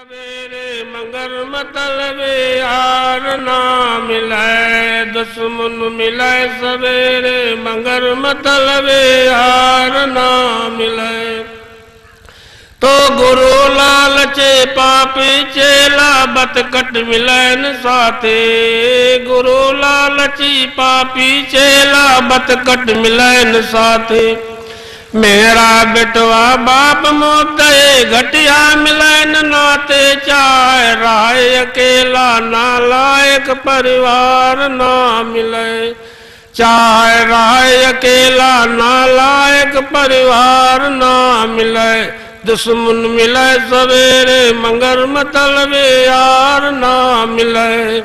सवेरे मगर मतलबे यार ना मिले, दुश्मन मिले सवेरे मगर मतलबे यार ना मिले। तो गुरु लालचे पापी चेला बतकट मिलन साथे, गुरु लालची पापी चेला बतकट मिलन साथे। मेरा बेटवा बाप मोदे घटिया मिलन नाते चाहे, राय अकेला नालायक परिवार ना मिले, चाहे राय अकेला नालायक परिवार ना मिले। दुश्मन मिले सवेरे मगर मतलबे यार ना मिले।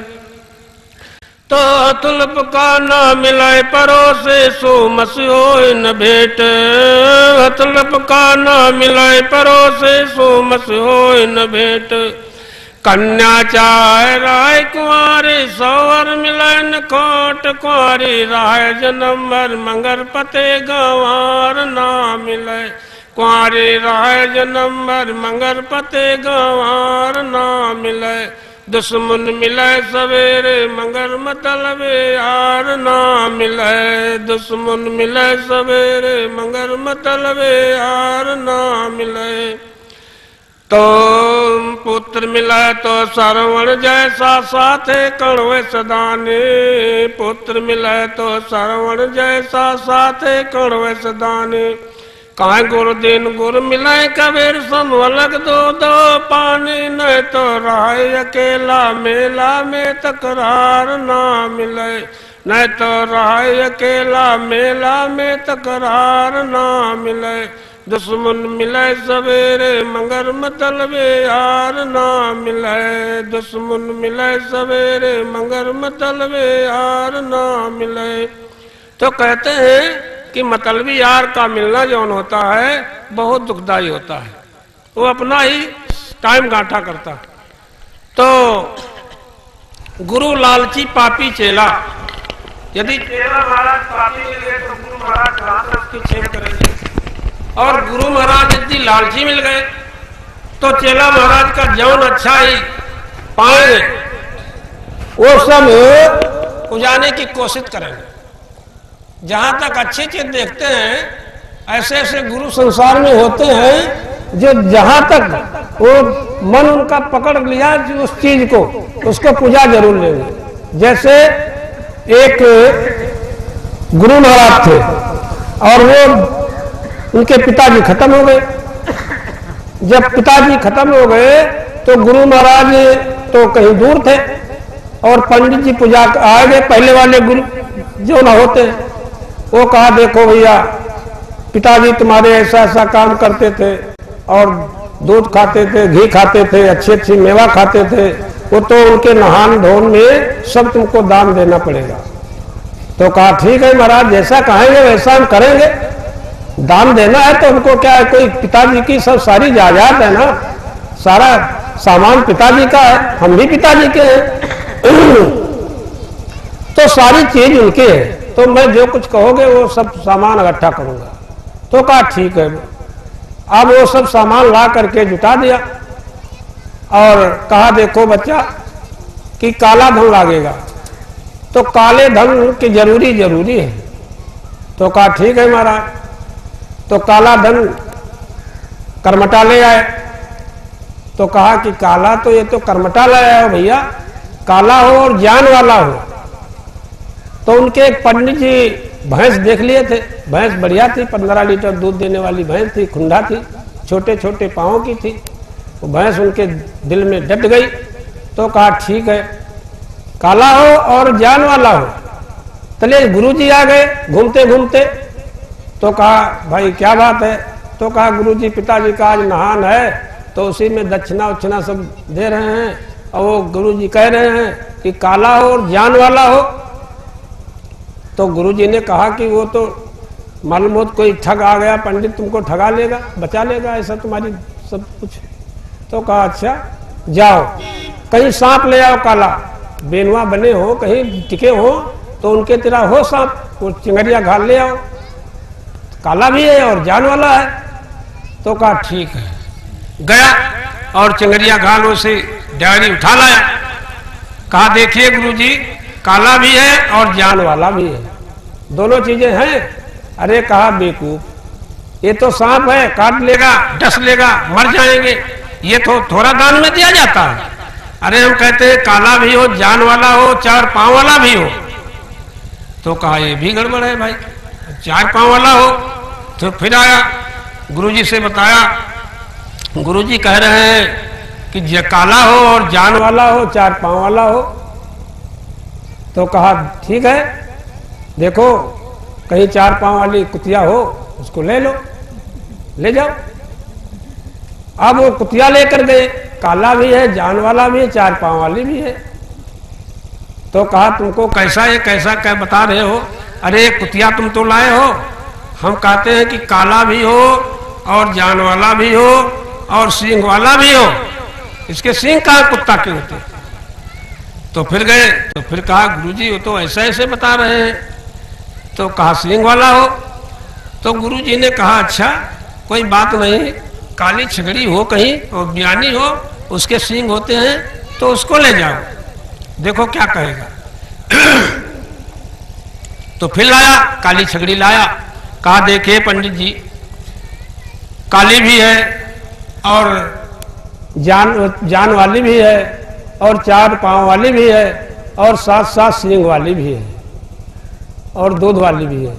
तो तुल्प का ना मिले परोसे सो मसियो न भेंट, तुल्प का ना मिले परोसे सो मसियो न भेंट। कन्या चाहे राय कुंवारी सौवर मिलन खोट, कुंवारी राय जन्म भर मगर पते गंवार ना मिले, कुंवारी राय जन्म भर मगर पते गंवार ना मिले। दुश्मन मिले सवेरे मगर मतलबे यार ना मिले, दुश्मन मिले सवेरे मगर मतलबे यार ना मिले। तो पुत्र मिला तो सरवण जैसा साथे कणवे सदाने, पुत्र मिला तो सरवण जैसा साथे कणवे सदाने। काहे गुरु दिन गुरु मिलाए कबीर सम अलग दो दो पानी, न तो राय अकेला मेला में तकरार ना मिले, न तो राय अकेला मेला में तकरार ना मिले। दुश्मन मिले सवेरे मगर मतलबे यार ना मिले, दुश्मन मिले सवेरे मगर मतलबे यार ना मिले। तो कहते हैं कि मतलबी यार का मिलना जौन होता है बहुत दुखदाई होता है, वो अपना ही टाइम गांठा करता है। तो गुरु लालची पापी चेला, यदि चेला महाराज पापी मिल गए तो गुरु महाराज कहां उसकी छेड़ करेंगे, और गुरु महाराज यदि लालची मिल गए तो चेला महाराज का जौन अच्छा ही पाएंगे वो सब उजाने की कोशिश करेंगे। जहां तक अच्छी चीज देखते हैं ऐसे ऐसे गुरु संसार में होते हैं जो जहां तक वो मन उनका पकड़ लिया उस चीज को उसको पूजा जरूर लेंगे। जैसे एक गुरु महाराज थे और वो उनके पिताजी खत्म हो गए। जब पिताजी खत्म हो गए तो गुरु महाराज तो कहीं दूर थे और पंडित जी पूजा आ गए। पहले वाले गुरु जो ना होते हैं वो कहा देखो भैया पिताजी तुम्हारे ऐसा ऐसा काम करते थे और दूध खाते थे, घी खाते थे, अच्छी अच्छी मेवा खाते थे, वो तो उनके नहान धोन में सब तुमको दान देना पड़ेगा। तो कहा ठीक है महाराज जैसा कहेंगे वैसा हम करेंगे, दान देना है तो हमको क्या है, कोई पिताजी की सब सारी जायदाद है ना, सारा सामान पिताजी का है, हम भी पिताजी के हैं तो सारी चीज उनके है, तो मैं जो कुछ कहोगे वो सब सामान इकट्ठा करूंगा। तो कहा ठीक है। अब वो सब सामान ला करके जुटा दिया और कहा देखो बच्चा कि काला धन लागेगा, तो काले धन की जरूरी है। तो कहा ठीक है महाराज। तो काला धन करमटा ले आए। तो कहा कि काला तो ये तो करमटा लाया हो भैया, काला हो और जान वाला हो। तो उनके एक पंडित जी भैंस देख लिए थे, भैंस बढ़िया थी, 15 लीटर दूध देने वाली भैंस थी, खुंडा थी, छोटे छोटे पाँव की थी। वो भैंस उनके दिल में डट गई। तो कहा ठीक है काला हो और जान वाला हो। चलिए गुरुजी आ गए घूमते घूमते। तो कहा भाई क्या बात है। तो कहा गुरुजी पिताजी का आज नहान है तो उसी में दक्षिणा उच्छिना सब दे रहे हैं, और वो गुरुजी कह रहे हैं कि काला हो और जान वाला हो। तो गुरुजी ने कहा कि वो तो मालूम हो कोई ठग आ गया, पंडित तुमको ठगा लेगा, बचा लेगा, ऐसा तुम्हारी सब कुछ। तो कहा अच्छा जाओ कहीं सांप ले आओ काला, बेनुआ बने हो कहीं टिके हो तो उनके तरह हो सांप, वो चिंगरिया घाल ले आओ, काला भी है और जान वाला है। तो कहा ठीक है। गया और चिंगरिया घालों से डायरी उठा लाया। कहा देखिए गुरुजी, काला भी है और जान वाला भी है, दोनों चीजें हैं। अरे कहा बेवकूफ, ये तो सांप है, काट लेगा, डस लेगा, मर जाएंगे, ये तो थोड़ा दान में दिया जाता है। अरे हम कहते हैं काला भी हो, जान वाला हो, 4 पांव वाला भी हो। तो कहा ये भी गड़बड़ है भाई, 4 पांव वाला हो। तो फिर आया गुरुजी से बताया, गुरुजी कह रहे हैं कि ये काला हो और जान वाला हो, 4 पांव वाला हो। तो कहा ठीक है, देखो कहीं 4 पांव वाली कुतिया हो, उसको ले लो, ले जाओ। अब वो कुतिया लेकर गए, काला भी है, जान वाला भी है, 4 पांव वाली भी है। तो कहा तुमको कैसा है, कैसा क्या बता रहे हो? अरे कुतिया तुम तो लाए हो, हम कहते हैं कि काला भी हो और जान वाला भी हो और सींग वाला भी हो। इसके सींग कहाँ कुत्ता के होते? तो फिर गए, तो फिर कहा गुरुजी वो तो ऐसे ऐसे बता रहे हैं। तो कहा सींग वाला हो। तो गुरुजी ने कहा अच्छा कोई बात नहीं, काली छगड़ी हो कहीं और ज्ञानी हो, उसके सींग होते हैं तो उसको ले जाओ, देखो क्या कहेगा। तो फिर लाया, काली छगड़ी लाया। कहा देखिए पंडित जी, काली भी है और जान वाली भी है और 4 पांव वाली भी है और 7 सींग वाली भी है और दूध वाली भी है।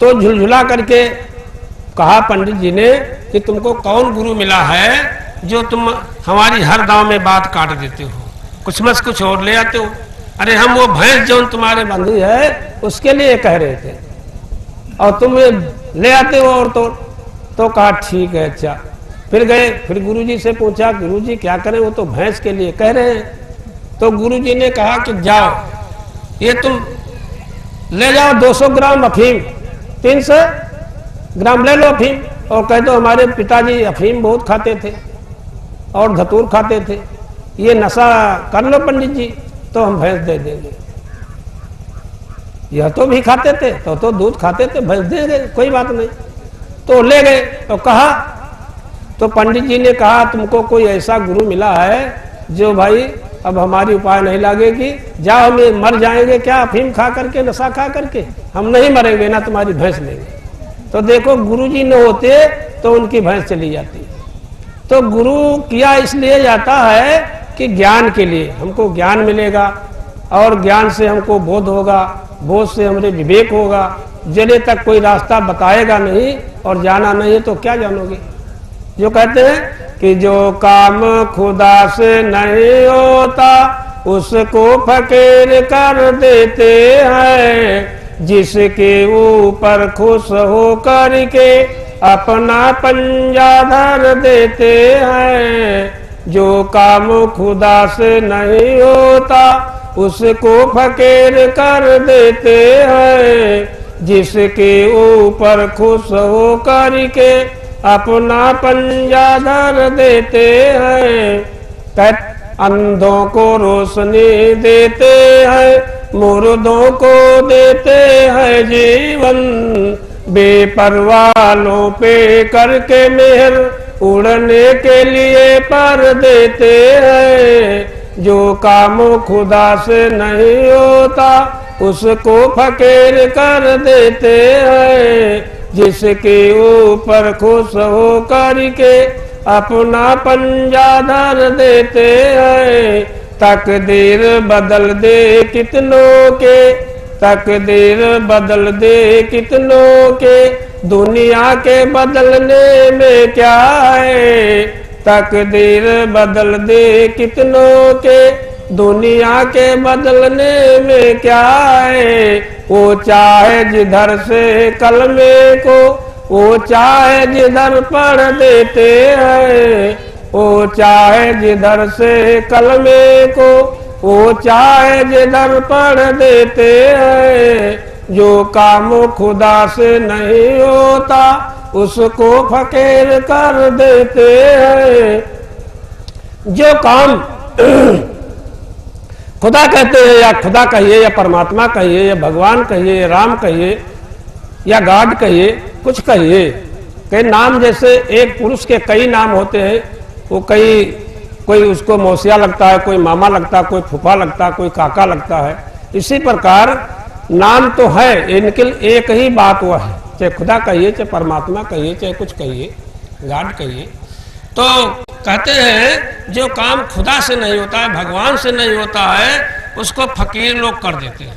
तो झुलझुला करके कहा पंडित जी ने कि तुमको कौन गुरु मिला है जो तुम हमारी हर दांव में बात काट देते हो, कुछ मत कुछ और ले आते हो। अरे हम वो भैंस जो तुम्हारे बंधु है उसके लिए कह रहे थे और तुम ये ले आते हो और तो कहा ठीक है अच्छा। फिर गए, फिर गुरुजी से पूछा गुरुजी क्या करें, वो तो भैंस के लिए कह रहे हैं। तो गुरुजी ने कहा कि जाओ ये तुम ले जाओ 200 ग्राम अफीम, 300 ग्राम ले लो अफीम और कह दो हमारे पिताजी अफीम बहुत खाते थे और धतूर खाते थे, ये नशा कर लो पंडित जी तो हम भैंस दे देंगे। यह तो भी खाते थे तो दूध खाते थे, भैंस दे देंगे, कोई बात नहीं। तो ले गए और कहा, तो पंडित जी ने कहा तुमको कोई ऐसा गुरु मिला है जो भाई अब हमारी उपाय नहीं लगेगी, जाओ हम मर जाएंगे क्या अफीम खा करके, नशा खा करके? हम नहीं मरेंगे ना, तुम्हारी भैंस लेंगे। तो देखो गुरुजी न होते तो उनकी भैंस चली जाती। तो गुरु किया इसलिए जाता है कि ज्ञान के लिए, हमको ज्ञान मिलेगा और ज्ञान से हमको बोध होगा, बोध से हमारे विवेक होगा। जले तक कोई रास्ता बताएगा नहीं और जाना नहीं तो क्या जानोगे। जो कहते हैं कि जो काम खुदा से नहीं होता उसको फकीर कर देते हैं, जिसके ऊपर खुश हो करके अपना पंजा धर देते हैं। जो काम खुदा से नहीं होता उसको फकीर कर देते हैं, जिसके ऊपर खुश हो करके अपना पंजा धर देते हैं। अंधों को रोशनी देते हैं, मुर्दों को देते हैं जीवन, बेपरवाहों पे करके मेहर उड़ने के लिए पर देते हैं। जो काम खुदा से नहीं होता उसको फकीर कर देते हैं, जिसके ऊपर खुश हो करके अपना पंजा धर देते हैं। तकदीर बदल दे कितनों के, तकदीर बदल दे कितनों के, दुनिया के बदलने में क्या है। तकदीर बदल दे कितनों के, दुनिया के बदलने में क्या है। वो चाहे जिधर से कलमे को, वो चाहे जिधर पढ़ देते हैं। वो चाहे जिधर से कलमे को, वो चाहे जिधर पढ़ देते हैं। जो काम खुदा से नहीं होता उसको फकीर कर देते हैं। जो काम खुदा कहते हैं, या खुदा कहिए या परमात्मा कहिए या भगवान कहिए या राम कहिए या गॉड कहिए, कुछ कहिए, कई नाम, जैसे एक पुरुष के कई नाम होते हैं, वो कोई उसको मौसिया लगता है, कोई मामा लगता है, कोई फूफा लगता है, कोई काका लगता है। इसी प्रकार नाम तो है, इनके एक ही बात वह है, चाहे खुदा कहिए, चाहे परमात्मा कहिए, चाहे कुछ कहिए, गॉड कहिए। तो कहते हैं जो काम खुदा से नहीं होता है, भगवान से नहीं होता है, उसको फकीर लोग कर देते हैं।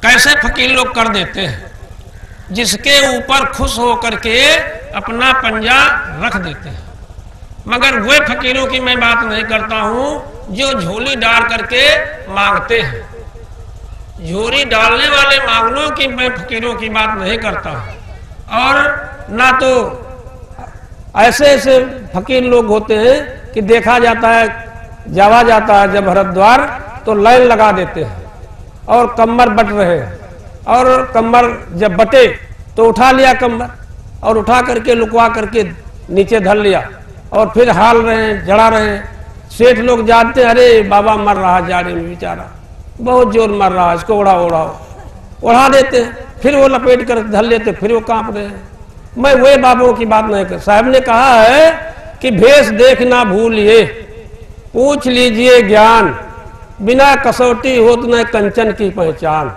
कैसे फकीर लोग कर देते हैं? जिसके ऊपर खुश होकर के अपना पंजा रख देते हैं। मगर वे फकीरों की मैं बात नहीं करता हूं जो झोली डाल करके मांगते हैं। झोली डालने वाले मांगनों की मैं फकीरों की बात नहीं करता हूं। और ना तो ऐसे ऐसे फकीर लोग होते हैं कि देखा जाता है, जावा जाता है जब हरिद्वार तो लाइन लगा देते हैं और कमर बट रहे हैं, और कमर जब बटे तो उठा लिया कमर और उठा करके लुकवा करके नीचे धर लिया और फिर हाल रहे हैं, जड़ा रहे हैं। सेठ लोग जानते हैं, अरे बाबा मर रहा जाड़े में बेचारा, बहुत जोर मर रहा है, इसको उड़ा देते हैं। फिर वो लपेट कर धर लेते, फिर वो कांप रहे हैं। मैं वे बाबों की बात नहीं कर। साहब ने कहा है कि भेष देख ना भूलिए, पूछ लीजिए ज्ञान, बिना कसौटी होत न कंचन की पहचान।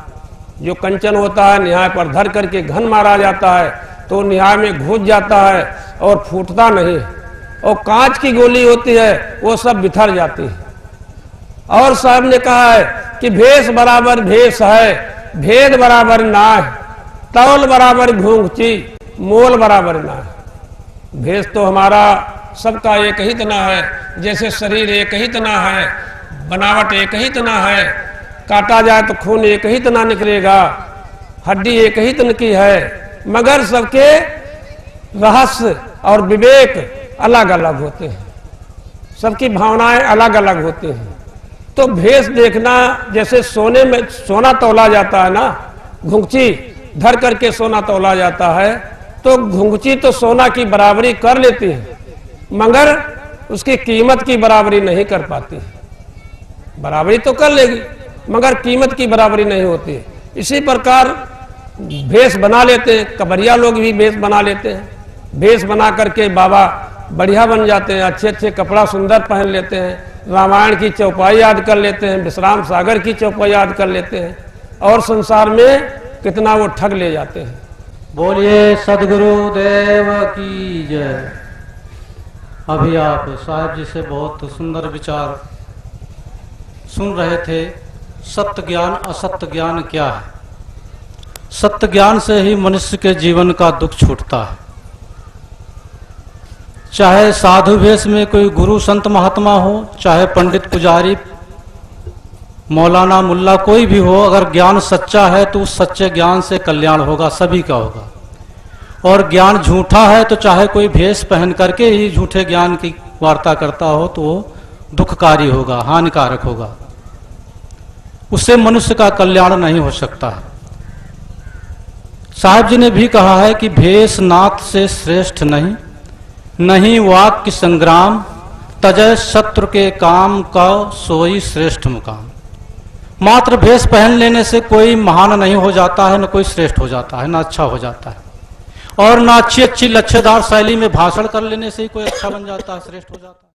जो कंचन होता है न्याय पर धर करके घन मारा जाता है तो न्याय में घुस जाता है और फूटता नहीं, और कांच की गोली होती है वो सब बिखर जाती है। और साहब ने कहा है कि भेष बराबर भेष है, भेद बराबर नाह, तौल बराबर घूंघची, मोल बराबर नाह। भेष तो हमारा सबका एक ही तना है, जैसे शरीर एक ही तना है, बनावट एक ही तना है, काटा जाए तो खून एक ही तना निकलेगा, हड्डी एक ही तन की है, मगर सबके रहस्य और विवेक अलग अलग होते हैं, सबकी भावनाएं अलग अलग होती हैं। तो भेष देखना, जैसे सोने में सोना तौला जाता है ना, घुंघची धर करके सोना तौला जाता है, तो घुंघची तो सोना की बराबरी कर लेती है मगर उसकी कीमत की बराबरी नहीं कर पाती। बराबरी तो कर लेगी मगर कीमत की बराबरी नहीं होती। इसी प्रकार भेष बना लेते हैं, कबरिया लोग भी भेष बना लेते हैं। भेष बना करके बाबा बढ़िया बन जाते हैं, अच्छे अच्छे कपड़ा सुंदर पहन लेते हैं, रामायण की चौपाई याद कर लेते हैं, विश्राम सागर की चौपाई याद कर लेते हैं, और संसार में कितना वो ठग ले जाते हैं। बोलिए सदगुरु देव की जय। अभी आप साहब जी से बहुत सुंदर विचार सुन रहे थे। सत्य ज्ञान असत्य ज्ञान क्या है? सत्य ज्ञान से ही मनुष्य के जीवन का दुख छूटता है। चाहे साधु वेश में कोई गुरु संत महात्मा हो, चाहे पंडित पुजारी मौलाना मुल्ला कोई भी हो, अगर ज्ञान सच्चा है तो उस सच्चे ज्ञान से कल्याण होगा, सभी का होगा। और ज्ञान झूठा है तो चाहे कोई भेष पहन करके ही झूठे ज्ञान की वार्ता करता हो तो वो दुखकारी होगा, हानिकारक होगा, उससे मनुष्य का कल्याण नहीं हो सकता है। साहब जी ने भी कहा है कि भेष नाथ से श्रेष्ठ नहीं, नहीं वाक्य संग्राम, तजय शत्रु के काम का सोई श्रेष्ठ मुकाम। मात्र भेष पहन लेने से कोई महान नहीं हो जाता है, न कोई श्रेष्ठ हो जाता है, न अच्छा हो जाता है, और न अच्छी अच्छी लच्छेदार शैली में भाषण कर लेने से ही कोई अच्छा बन जाता है, श्रेष्ठ हो जाता है।